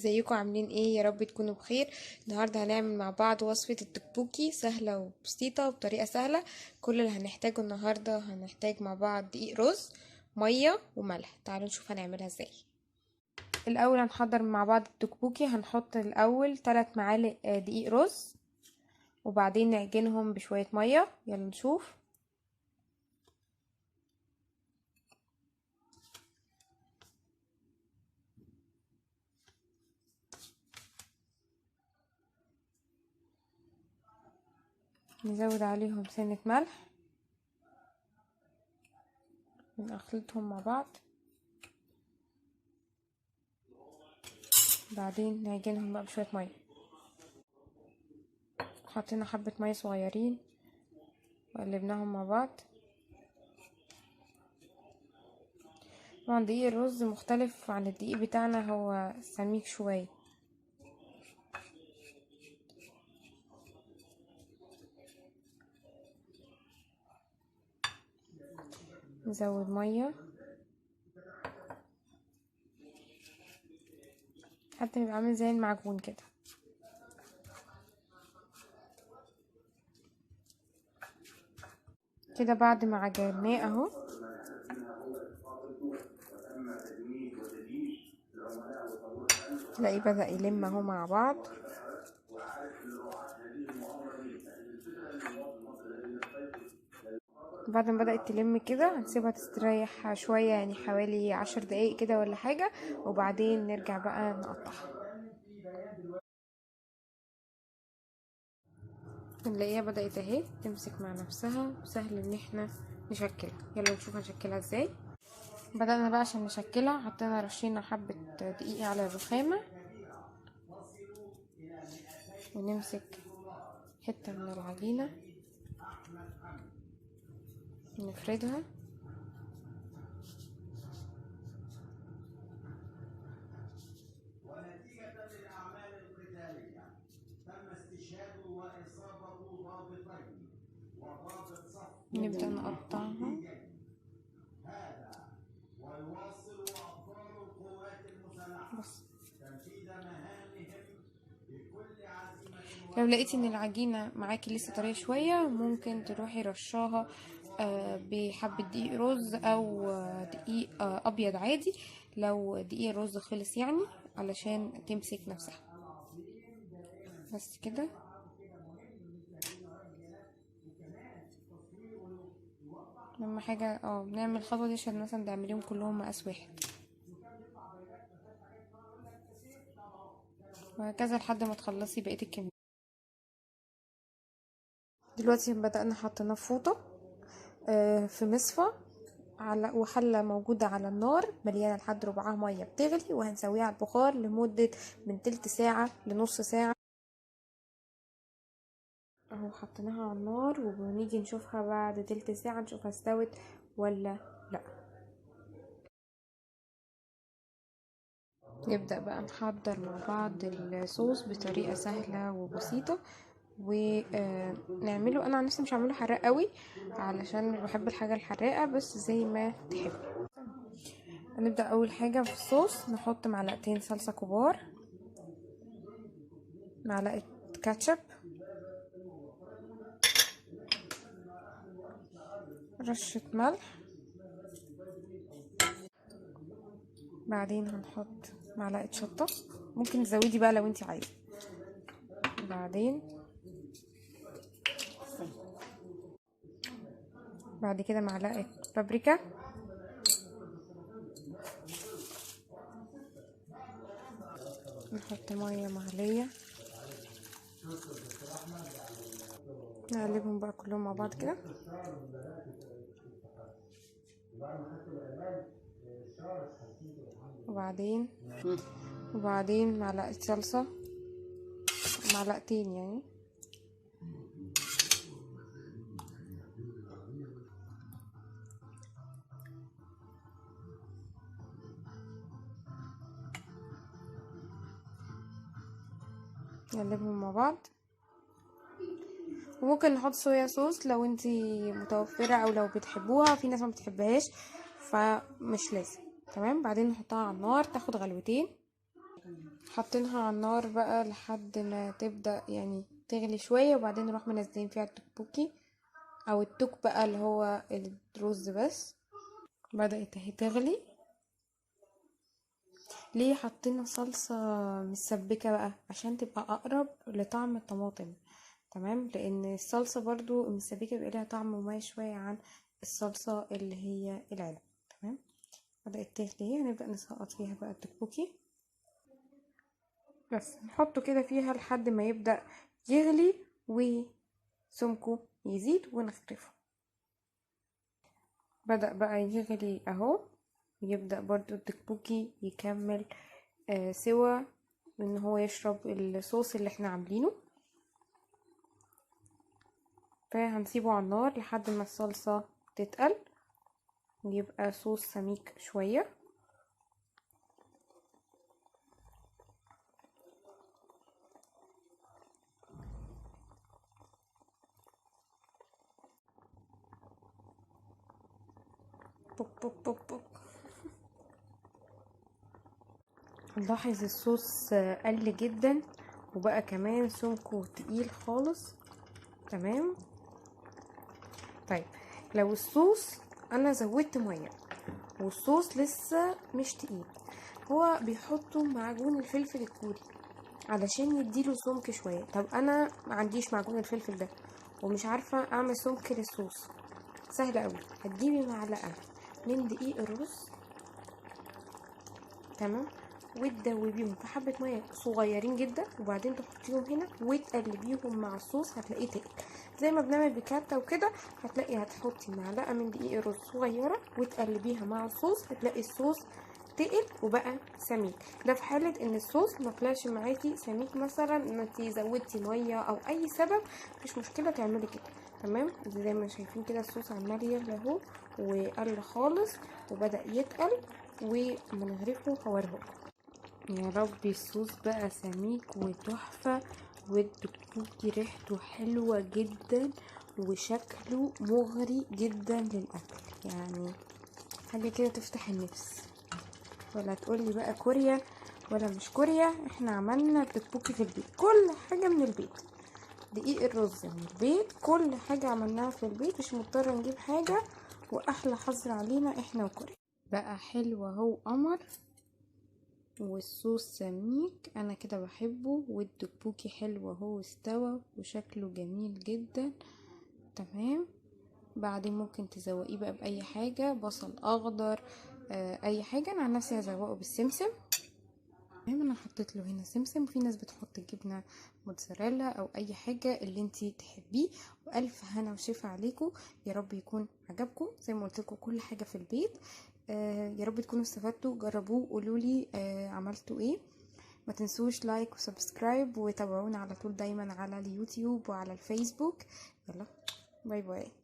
ازيكم عاملين ايه؟ يا رب تكونوا بخير. النهارده هنعمل مع بعض وصفة التكبوكي سهلة وبسيطة وبطريقة سهلة. كل اللي هنحتاجه النهارده هنحتاج مع بعض دقيق رز، مية وملح. تعالوا نشوف هنعملها ازاي. الاول هنحضر مع بعض التكبوكي. هنحط الاول 3 معالق دقيق رز، وبعدين نعجنهم بشوية مية. يلا نشوف. نزود عليهم سنة ملح، ونخلطهم مع بعض، بعدين نعجنهم بقى بشوية مية. حطينا حبة مية صغيرين وقلبناهم مع بعض. طبعا دقيق الرز مختلف عن الدقيق بتاعنا، هو سميك شوية. نزود مية حتى يبقى عامل زي المعجون كده. كده بعد ما عجناه اهو، تلاقيه بدأ يلم اهو مع بعض. بعد ما بدأت تلم كده هنسيبها تستريح شوية، يعني حوالي 10 دقايق كده ولا حاجة، وبعدين نرجع بقى نقطعها. نلاقيها بدأت اهي تمسك مع نفسها، وسهل ان احنا نشكلها. يلا نشوف هنشكلها ازاي. بدأنا بقى عشان نشكلها، حطينا رشينا حبة دقيق على الرخامة، ونمسك حتة من العجينة نفردها، نبدأ نقطعها. بس لو لقيتي ان العجينة معاكي لسه طرية شوية، ممكن تروحي رشاها بحبة دقيق رز او دقيق ابيض عادي، لو دقيق الرز خلص يعني، علشان تمسك نفسها. بس كده. لما حاجة بنعمل الخطوة دي عشان مثلا تعمليهم كلهم مقاس واحد، وهكذا لحد ما تخلصي بقية الكمية. دلوقتي بدأنا حطينا فوطة في مصفى على وحلة موجودة على النار مليانة لحد ربعها مية بتغلي، وهنسويها على البخار لمدة من تلت ساعة لنص ساعة اهو. حطيناها على النار وبنيجي نشوفها بعد تلت ساعة، نشوفها استوت ولا لا. نبدأ بقى نحضر مع بعض الصوص بطريقة سهلة وبسيطة، ونعمله. انا عن نفسي مش هعمله حراق قوي علشان مش بحب الحاجة الحراقة، بس زي ما تحب. هنبدأ اول حاجة في الصوص نحط معلقتين صلصة كبار، معلقة كاتشب، رشة ملح، بعدين هنحط معلقة شطة، ممكن تزودي بقى لو انت عايزة. بعد كده معلقة بابريكا، نحط مية مغلية، نقلبهم بقى كلهم مع بعض كده. وبعدين معلقة صلصة، معلقتين يعني، نقلبهم مع بعض. وممكن نحط صويا صوص لو انتي متوفرة، او لو بتحبوها. في ناس ما بتحبهاش فمش لازم. تمام. بعدين نحطها على النار تاخد غلوتين. حاطينها على النار بقى لحد ما تبدأ يعني تغلي شوية، وبعدين نروح منزلين فيها التكبوكي او التوك بقى اللي هو الرز. بس بدأت اهي تغلي. ليه حطينا صلصة مسبكة بقى؟ عشان تبقى اقرب لطعم الطماطم، تمام، لان الصلصة برضو المسبكة بيبقى لها طعم مميز شوية عن الصلصة اللي هي العلب. تمام، بدأت تغلي، هنبدأ نسقط فيها بقى التكبوكي. بس نحطه كده فيها لحد ما يبدأ يغلي وسمكه يزيد ونغرفه. بدأ بقى يغلي اهو، يبدأ برضو التكبوكي يكمل سوا ان هو يشرب الصوص اللي احنا عاملينه. فهنسيبه على النار لحد ما الصلصة تتقل ويبقى صوص سميك شوية. بوك بوك بوك بوك. نلاحظ الصوص قل جدا وبقى كمان سمكه تقيل خالص. تمام. طيب لو الصوص انا زودت ميه والصوص لسه مش تقيل، هو بيحطوا معجون الفلفل الكوري علشان يديله سمك شويه. طب انا ما عنديش معجون الفلفل ده ومش عارفه اعمل سمك للصوص. سهل قوي، هتجيبي معلقه من دقيق الرز، تمام، وتدوبيهم في حبه ميه صغيرين جدا، وبعدين تحطيهم هنا وتقلبيهم مع الصوص. هتلاقيه تقل زي ما بنعمل بكاتا وكده. هتلاقي هتحطي معلقه من دقيق الرز صغيره وتقلبيها مع الصوص، هتلاقي الصوص تقل وبقى سميك. ده في حاله ان الصوص ما طلعش معاكي سميك، مثلا ان انت زودتي ميه او اي سبب، مفيش مشكله تعملي كده. تمام، زي ما شايفين كده الصوص عمال يغلي اهو وقل خالص وبدا يتقل، ومنغرفه هوريهولكم. يا ربي الصوص بقى سميك وتحفة، والدكتوكي ريحته حلوة جدا وشكله مغري جدا للأكل، يعني حاجة كده تفتح النفس. ولا تقولي بقى كوريا ولا مش كوريا، احنا عملنا التكبوكي في البيت، كل حاجة من البيت، دقيق الرز من البيت، كل حاجة عملناها في البيت، مش مضطرة نجيب حاجة. وأحلى حظر علينا احنا وكوريا. بقى حلو اهو قمر، والصوص سميك انا كده بحبه، والدبوكي حلو اهو استوى وشكله جميل جدا. تمام، بعدين ممكن تزوقيه بقى باي حاجه، بصل اخضر، اي حاجه. انا عن نفسي هزوقه بالسمسم. تمام، انا حطيت له هنا سمسم، وفي ناس بتحط جبنه موتزاريلا او اي حاجه اللي انتي تحبيه. والف هنا وشفا عليكم، يا رب يكون عجبكم. زي ما قلت لكم كل حاجه في البيت. يا رب تكونوا استفدتوا، جربوه قولوا لي عملتوا ايه. ما تنسوش لايك وسبسكرايب، وتابعونا على طول دايما على اليوتيوب وعلى الفيسبوك. يلا باي باي.